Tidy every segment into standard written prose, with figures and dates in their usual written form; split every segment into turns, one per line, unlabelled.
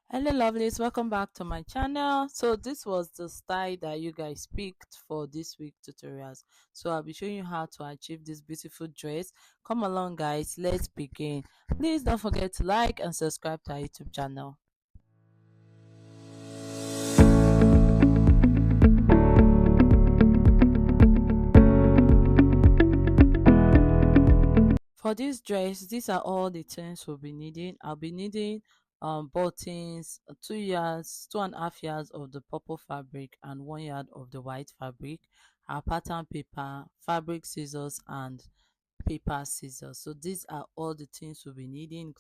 Hello lovelies, welcome back to my channel. So this was the style that you guys picked for this week tutorials. So I'll be showing you how to achieve this beautiful dress. Come along guys, let's begin. Please don't forget to like and subscribe to our YouTube channel. For this dress, these are all the things we'll be needing. I'll be needing buttons, 2 yards, 2.5 yards of the purple fabric and 1 yard of the white fabric, our pattern paper, fabric scissors and paper scissors. So these are all the things we'll be needing,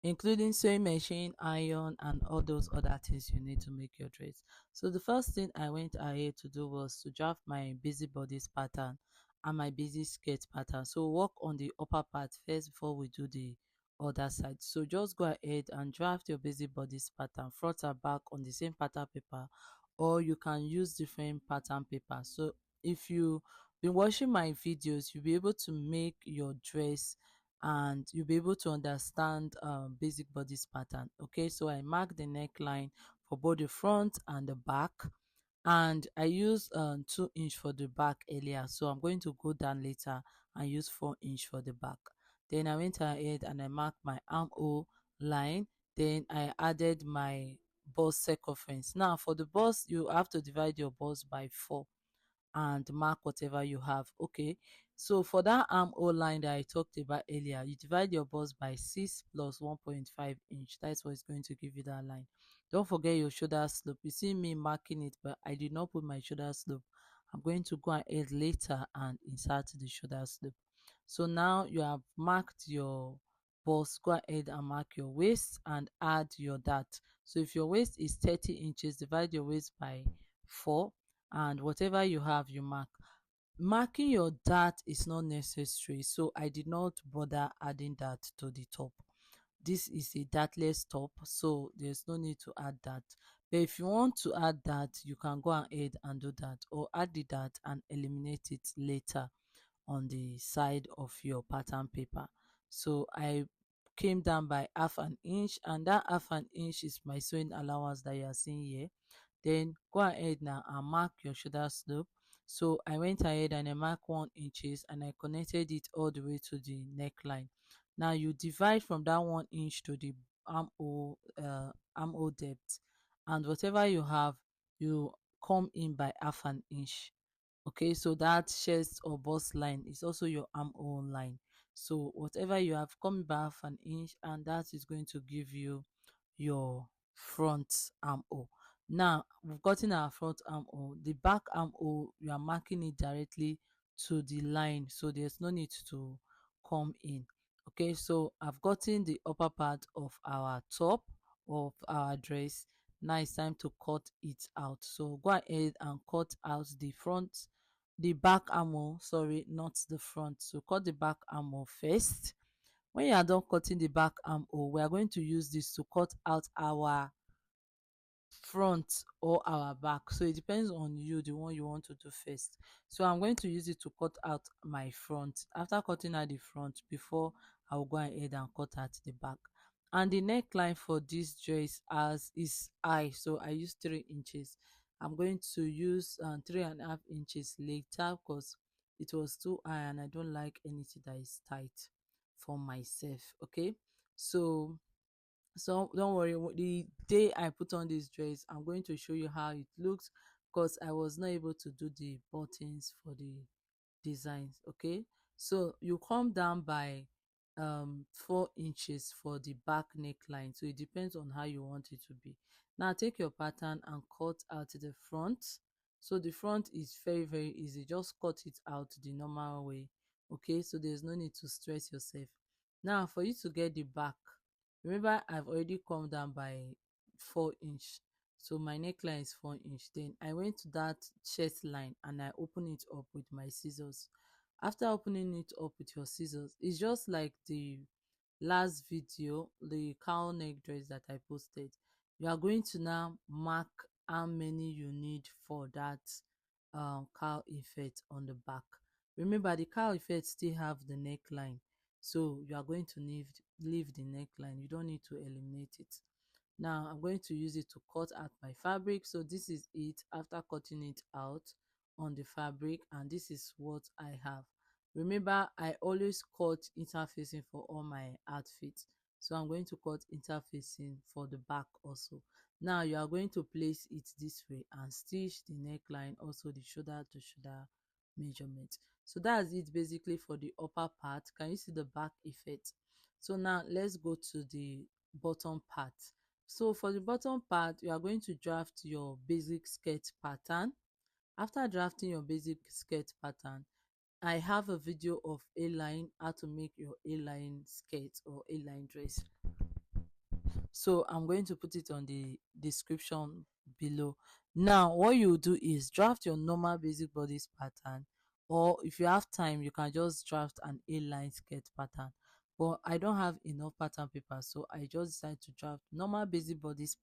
including sewing machine, iron, and all those other things you need to make your dress. So the first thing I went ahead to do was to draft my busy bodice pattern and my busy skirt pattern. So work on the upper part first before we do the other side. So just go ahead and draft your busy bodice pattern front and back on the same pattern paper, or you can use different pattern paper. So if you been watching my videos, you'll be able to make your dress and you'll be able to understand basic bodice pattern. Okay, so I mark the neckline for both the front and the back, and I use 2 inch for the back earlier, so I'm going to go down later and use 4 inch for the back. Then I went ahead and I marked my armhole line. Then I added my bust circumference. Now for the bust, you have to divide your bust by 4 and mark whatever you have. Okay, so for that armhole line that I talked about earlier, you divide your bust by 6 plus 1.5 inch. That's what's going to give you that line. Don't forget your shoulder slope. You see me marking it, but I did not put my shoulder slope. I'm going to go ahead later and insert the shoulder slope. So now you have marked your bust, go ahead and mark your waist and add your dart. So if your waist is 30 inches, divide your waist by 4, and whatever you have you mark. Marking your dart is not necessary, so I did not bother adding that to the top. This is a dartless top, so there's no need to add that. But if you want to add that, you can go ahead and do that, or add the dart and eliminate it later on the side of your pattern paper. So I came down by 1/2 inch, and that 1/2 inch is my sewing allowance that you are seeing here. Then go ahead now and mark your shoulder slope. So I went ahead and I marked 1 inches and I connected it all the way to the neckline. Now you divide from that 1 inch to the armhole depth, and whatever you have, you come in by 1/2 inch. Okay, so that chest or bust line is also your armhole line. So whatever you have, come by 1/2 inch, and that is going to give you your front armhole. Now we've gotten our front armhole. The back armhole, you are marking it directly to the line, so there's no need to come in. Okay, so I've gotten the upper part of our top of our dress. Now it's time to cut it out. So go ahead and cut out the back armhole, sorry, not the front. So cut the back armhole first. When you are done cutting the back armhole, we are going to use this to cut out our front or our back. So it depends on you, the one you want to do first. So I'm going to use it to cut out my front. After cutting out the front, before I will go ahead and cut out the back. And the neckline for this dress as is high, so I use 3 inches. I'm going to use 3.5 inches later because it was too high and I don't like anything that is tight for myself. Okay, so don't worry, the day I put on this dress, I'm going to show you how it looks, because I was not able to do the buttons for the designs. Okay, so you come down by 4 inches for the back neckline, so it depends on how you want it to be. Now take your pattern and cut out the front. So the front is very easy, just cut it out the normal way. Okay, so there's no need to stress yourself. Now for you to get the back, remember I've already come down by 4 inch, so my neckline is 4 inch. Then I went to that chest line and I open it up with my scissors. After opening it up with your scissors, it's just like the last video, the cowl neck dress that I posted. You are going to now mark how many you need for that cowl effect on the back. Remember the cowl effect still have the neckline, so you are going to leave the neckline. You don't need to eliminate it. Now I'm going to use it to cut out my fabric. So this is it after cutting it out on the fabric, and this is what I have. Remember, I always cut interfacing for all my outfits, so I'm going to cut interfacing for the back also. Now you are going to place it this way and stitch the neckline, also the shoulder to shoulder measurement. So that's it basically for the upper part. Can you see the back effect? So now let's go to the bottom part. So for the bottom part, you are going to draft your basic skirt pattern. After drafting your basic skirt pattern, I have a video of A-line, how to make your A-line skirt or A-line dress. So I'm going to put it on the description below. Now what you do is draft your normal basic bodice pattern, or if you have time you can just draft an A-line skirt pattern, but I don't have enough pattern paper, so I just decided to draft normal basic bodice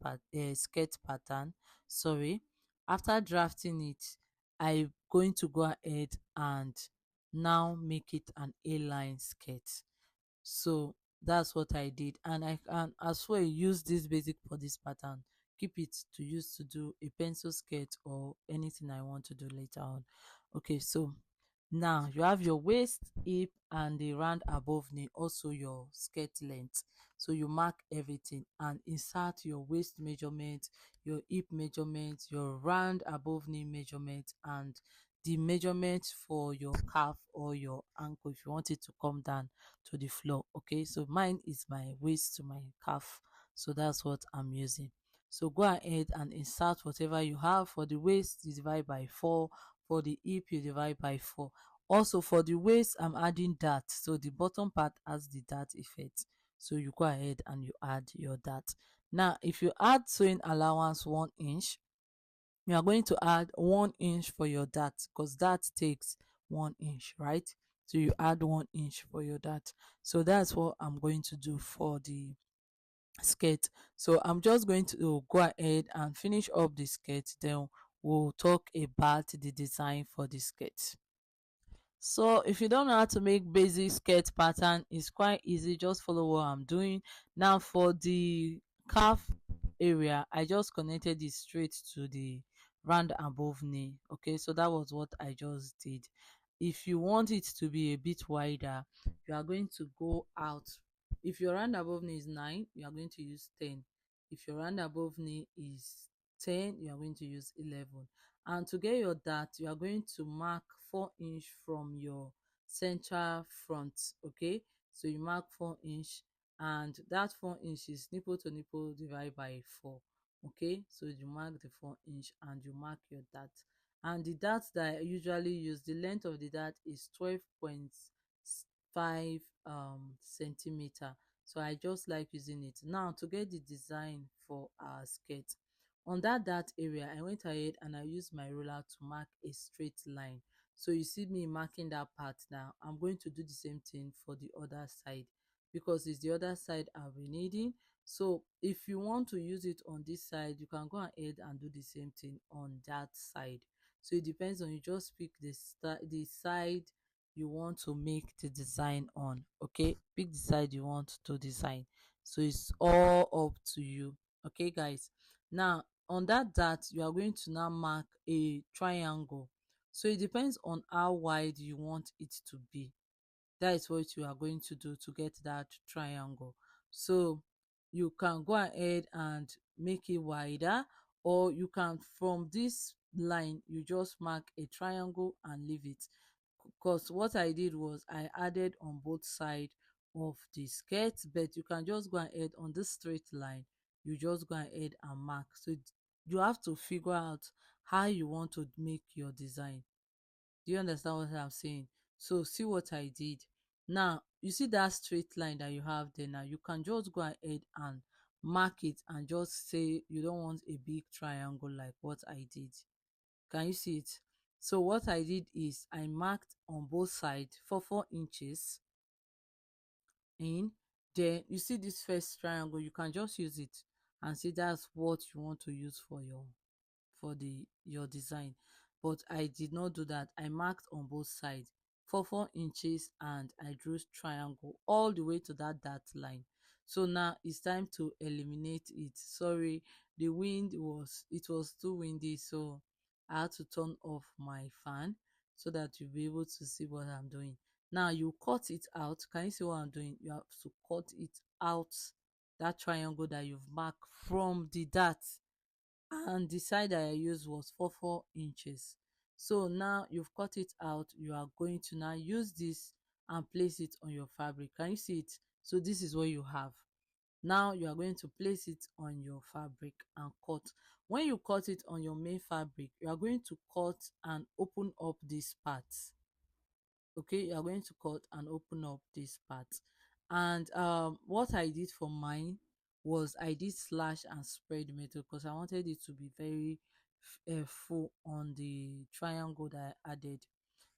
skirt pattern. Sorry. After drafting it, I'm going to go ahead and now make it an A-line skirt. So that's what I did, and I can as well use this basic for this pattern, keep it to use to do a pencil skirt or anything I want to do later on. Okay, so now you have your waist, hip, and the round above knee, also your skirt length. So you mark everything and insert your waist measurement, your hip measurement, your round above knee measurement, and the measurement for your calf or your ankle if you want it to come down to the floor. Okay, so mine is my waist to my calf, so that's what I'm using. So go ahead and insert whatever you have. For the waist you divide by 4, for the hip you divide by 4. Also for the waist I'm adding dart, so the bottom part has the dart effect, so you go ahead and you add your dart. Now if you add sewing allowance 1 inch, you are going to add 1 inch for your dart, because that takes 1 inch, right? So you add 1 inch for your dart. So that's what I'm going to do for the skirt. So I'm just going to go ahead and finish up the skirt, then we'll talk about the design for the skirt. So if you don't know how to make basic skirt pattern, it's quite easy. Just follow what I'm doing. Now for the calf area, I just connected it straight to the round above knee. Okay, so that was what I just did. If you want it to be a bit wider, you are going to go out. If your round above knee is 9, you are going to use 10. If your round above knee is 10, you are going to use 11. And to get your dart, you are going to mark 4 inch from your central front. Okay, so you mark 4 inch, and that 4 inch is nipple to nipple divided by 4. Okay, so you mark the 4 inch and you mark your dart. And the dart that I usually use, the length of the dart is 12.5 centimeter. So I just like using it. Now to get the design for our skirt, on that area I went ahead and I used my ruler to mark a straight line. So you see me marking that part. Now I'm going to do the same thing for the other side, because it's the other side I'll be needing. So if you want to use it on this side, you can go ahead and do the same thing on that side. So it depends on you. Just pick the side you want to make the design on. Okay, pick the side you want to design. So it's all up to you. Okay guys, now on that dart you are going to now mark a triangle. So it depends on how wide you want it to be. That is what you are going to do to get that triangle. So you can go ahead and make it wider, or you can, from this line, you just mark a triangle and leave it. Because what I did was I added on both sides of the skirt, but you can just go ahead on this straight line, you just go ahead and mark. So you have to figure out how you want to make your design. Do you understand what I'm saying? So see what I did. Now you see that straight line that you have there. Now you can just go ahead and mark it and just say you don't want a big triangle like what I did. Can you see it? So what I did is I marked on both sides for 4 inches in. Then you see this first triangle, you can just use it and see that's what you want to use for your design. But I did not do that. I marked on both sides for 4 inches and I drew triangle all the way to that dart line. So now it's time to eliminate it. Sorry, the wind was, it was too windy, so I had to turn off my fan so that you'll be able to see what I'm doing. Now you cut it out. Can you see what I'm doing? You have to cut it out, that triangle that you've marked from the dart, and the side that I used was 4 inches. So now you've cut it out, you are going to now use this and place it on your fabric. Can you see it? So this is what you have. Now you are going to place it on your fabric and cut. When you cut it on your main fabric, you are going to cut and open up this part. Okay, you are going to cut and open up this part. And what I did for mine was I did slash and spread method because I wanted it to be very full on the triangle that I added.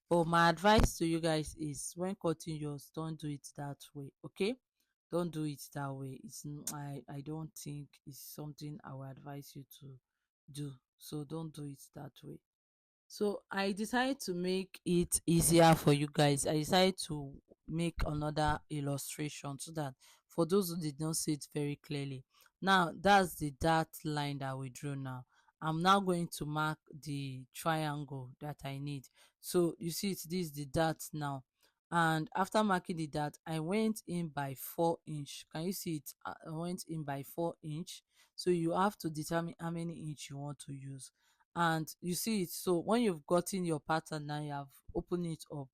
But my advice to you guys is, when cutting yours, don't do it that way. Okay, don't do it that way. I don't think it's something I would advise you to do. So don't do it that way. So I decided to make it easier for you guys. I decided to make another illustration so that for those who did not see it very clearly. Now that's the dot line that we drew now. I'm now going to mark the triangle that I need. So you see it, this is the dot now. And after marking the dot, I went in by 4 inch. Can you see it? I went in by 4 inch. So you have to determine how many inch you want to use, and you see it. So when you've gotten your pattern, now you have opened it up,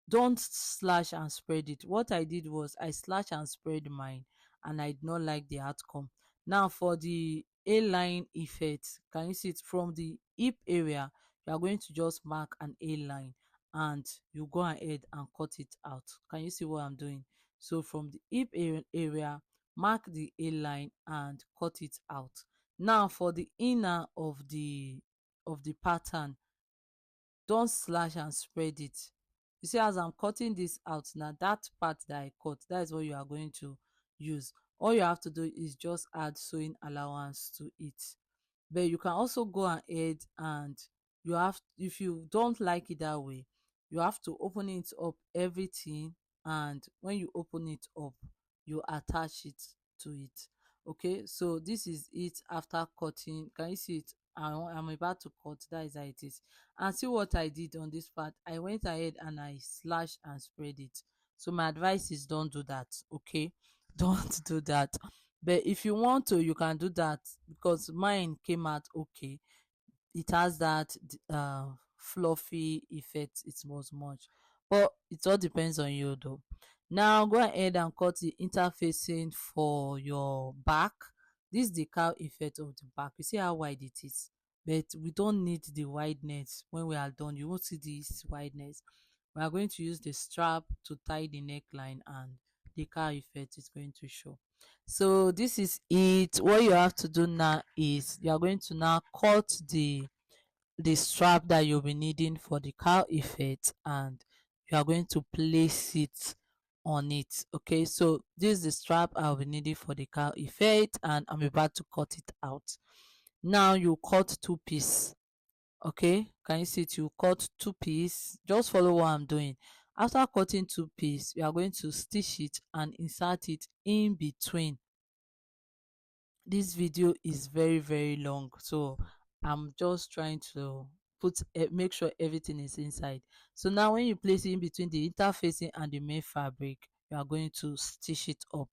don't slash and spread it. What I did was I slash and spread mine, and I did not like the outcome. Now for the A line effect, can you see it? From the hip area, you are going to just mark an A line and you go ahead and cut it out. Can you see what I'm doing? So from the hip area, mark the A line and cut it out. Now for the inner of the pattern, don't slash and spread it. You see, as I'm cutting this out now, that part that I cut, that is what you are going to use. All you have to do is just add sewing allowance to it. But you can also go ahead and you have, if you don't like it that way, you have to open it up everything, and when you open it up, you attach it to it. Okay, so this is it after cutting. Can you see it? I'm about to cut. That is how it is. And see what I did on this part. I went ahead and I slashed and spread it. So my advice is, don't do that. Okay, don't do that. But if you want to, you can do that, because mine came out okay. It has that fluffy effect. It was much, but it all depends on you though. Now go ahead and cut the interfacing for your back. This is the cowl effect of the back. You see how wide it is, but we don't need the wideness. When we are done, you won't see this wideness. We are going to use the strap to tie the neckline, and the cowl effect is going to show. So this is it. What you have to do now is you are going to now cut the strap that you'll be needing for the cowl effect, and you are going to place it on it. Okay, so this is the strap I'll be needing for the cowl effect, and I'm about to cut it out. Now you cut two pieces. Okay, can you see it? You cut two pieces. Just follow what I'm doing. After cutting two pieces, you are going to stitch it and insert it in between. This video is very long, so I'm just trying to make sure everything is inside. So now when you place it in between the interfacing and the main fabric, you are going to stitch it up.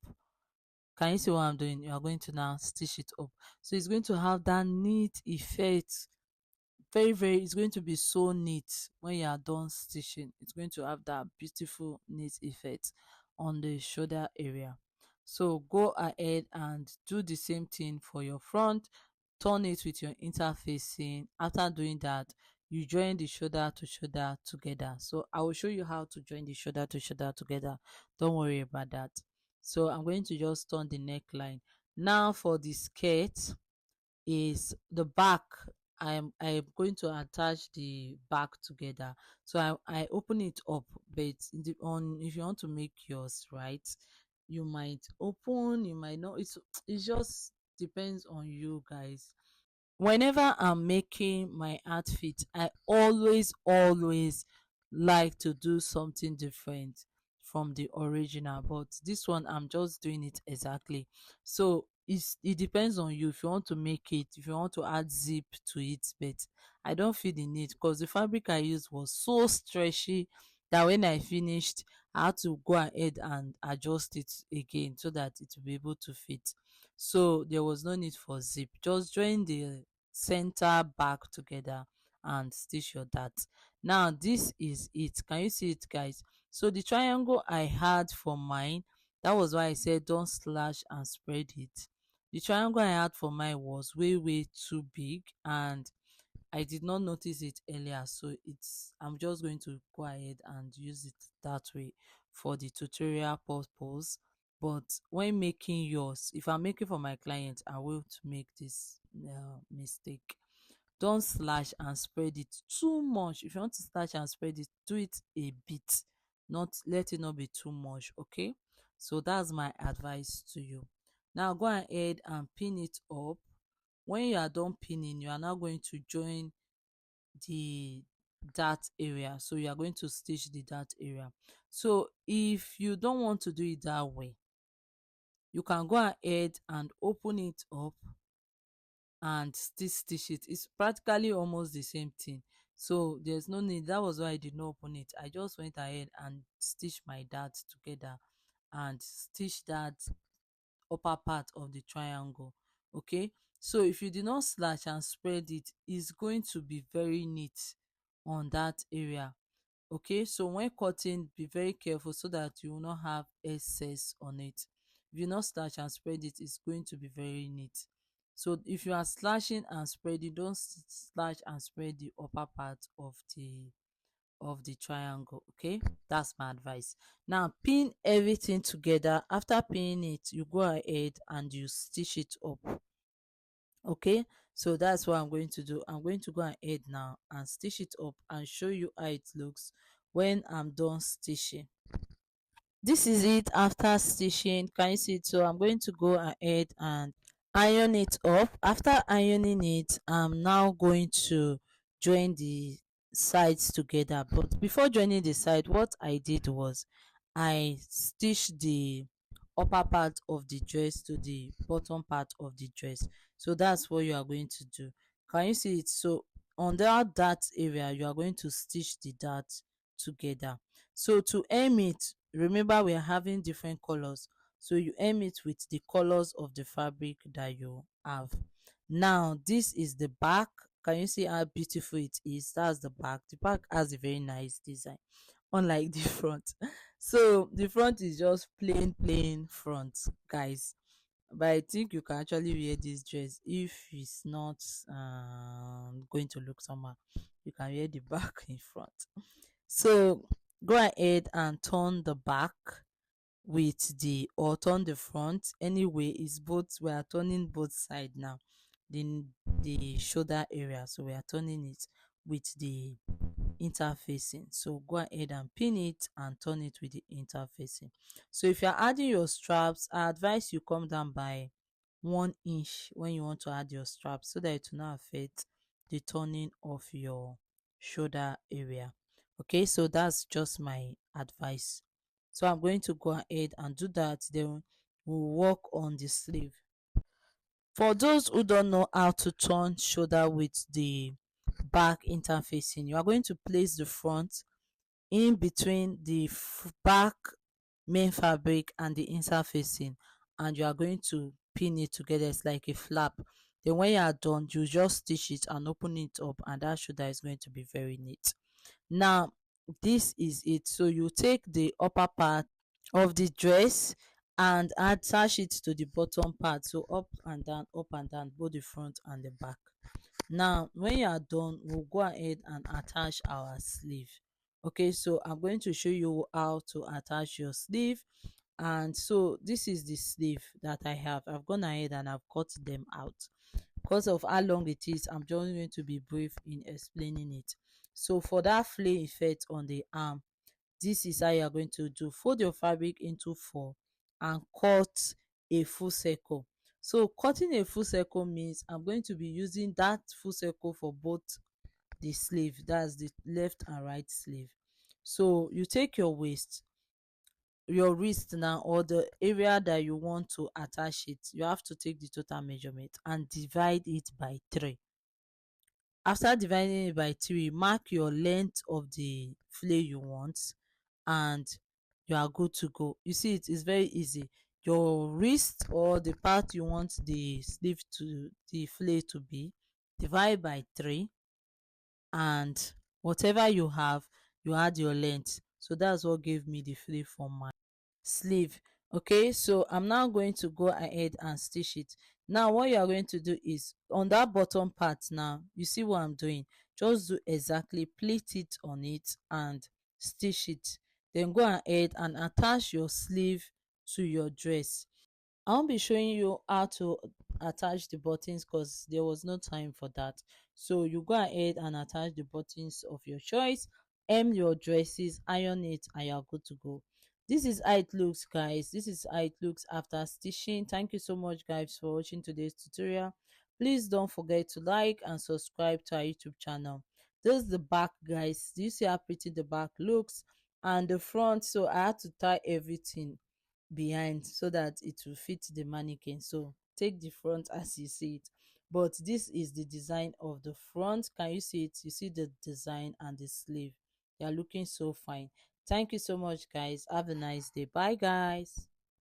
Can you see what I'm doing? You are going to now stitch it up, so it's going to have that neat effect. It's going to be so neat. When you are done stitching, it's going to have that beautiful neat effect on the shoulder area. So go ahead and do the same thing for your front. Turn it with your interfacing. After doing that, you join the shoulder to shoulder together. So I will show you how to join the shoulder to shoulder together. Don't worry about that. So I'm going to just turn the neckline. Now for the skirt, is the back. I'm going to attach the back together. So I open it up, but if you want to make yours right, you might open, you might not. It just depends on you guys. Whenever I'm making my outfit, I always like to do something different from the original, but this one I'm just doing it exactly. So it depends on you if you want to make it, if you want to add zip to it, but I don't feel the need because the fabric I used was so stretchy that when I finished I had to go ahead and adjust it again so that it will be able to fit. So there was no need for zip. Just join the center back together and stitch your dart. Now this is it. Can you see it, guys? So the triangle I had for mine, that was why I said don't slash and spread it. The triangle I had for mine was way too big, and I did not notice it earlier, so I'm just going to go ahead and use it that way for the tutorial purpose. But when making yours, if I'm making for my client, I will to make this mistake. Don't slash and spread it too much. If you want to slash and spread it, do it a bit, not let it not be too much. Okay, so that's my advice to you. Now go ahead and pin it up. When you are done pinning, you are now going to join the dart area. So you are going to stitch the dart area. So if you don't want to do it that way, you can go ahead and open it up and still stitch it. It's practically almost the same thing, so there's no need. That was why I did not open it. I just went ahead and stitched my dart together and stitch that upper part of the triangle. Okay, so if you did not slash and spread it, it's going to be very neat on that area. Okay, so when cutting, be very careful so that you will not have excess on it. If you not slash and spread it, it's going to be very neat. So if you are slashing and spreading, don't slash and spread the upper part of the triangle. Okay, that's my advice. Now pin everything together. After pinning it, you go ahead and you stitch it up. Okay, so that's what I'm going to do. I'm going to go ahead now and stitch it up and show you how it looks when I'm done stitching. This is it after stitching. Can you see it? So I'm going to go ahead and iron it up. After ironing it, I'm now going to join the sides together. But before joining the side, what I did was I stitched the upper part of the dress to the bottom part of the dress. So that's what you are going to do. Can you see it? So on that dart area, you are going to stitch the dart together. So to aim it, remember we are having different colors, so you aim it with the colors of the fabric that you have. Now this is the back. Can you see how beautiful it is? That's the back. The back has a very nice design, unlike the front. So the front is just plain front, guys. But I think you can actually wear this dress if it's not going to look somehow. You can wear the back in front. So go ahead and turn the back with the, or turn the front. Anyway, it's both. We are turning both side now. The shoulder area, so we are turning it with the interfacing. So go ahead and pin it and turn it with the interfacing. So if you're adding your straps, I advise you come down by 1 inch when you want to add your straps, so that it will not affect the turning of your shoulder area. Okay, so that's just my advice. So I'm going to go ahead and do that, then we'll work on the sleeve. For those who don't know how to turn shoulder with the back interfacing, you are going to place the front in between the back main fabric and the interfacing, and you are going to pin it together. It's like a flap. Then when you are done, you just stitch it and open it up, and that shoulder is going to be very neat. Now this is it. So you take the upper part of the dress and attach it to the bottom part, so up and down, both the front and the back. Now when you are done, we'll go ahead and attach our sleeve. Okay, so I'm going to show you how to attach your sleeve. And so this is the sleeve that I've gone ahead and I've cut them out. Because of how long it is, I'm just going to be brief in explaining it. So for that flare effect on the arm, this is how you are going to do. Fold your fabric into 4 and cut a full circle. So cutting a full circle means I'm going to be using that full circle for both the sleeve, that's the left and right sleeve. So you take your waist, your wrist now, or the area that you want to attach it, you have to take the total measurement and divide it by 3. After dividing it by 3, mark your length of the flay you want, and you are good to go. You see, it is very easy. Your wrist, or the part you want the sleeve to, the flay to be, divide by 3, and whatever you have, you add your length. So that's what gave me the flay for my sleeve. Okay, so I'm now going to go ahead and stitch it. Now what you are going to do is, on that bottom part, now you see what I'm doing, just do exactly, pleat it on it and stitch it. Then go ahead and attach your sleeve to your dress. I won't be showing you how to attach the buttons because there was no time for that. So you go ahead and attach the buttons of your choice, hem your dresses, iron it, and you're good to go. This is how it looks, guys. This is how it looks after stitching. Thank you so much, guys, for watching today's tutorial. Please don't forget to like and subscribe to our YouTube channel. This is the back, guys. Do you see how pretty the back looks? And the front, so I had to tie everything behind so that it will fit the mannequin. So take the front as you see it, but this is the design of the front. Can you see it? You see the design and the sleeve. They are looking so fine. Thank you so much, guys. Have a nice day. Bye, guys.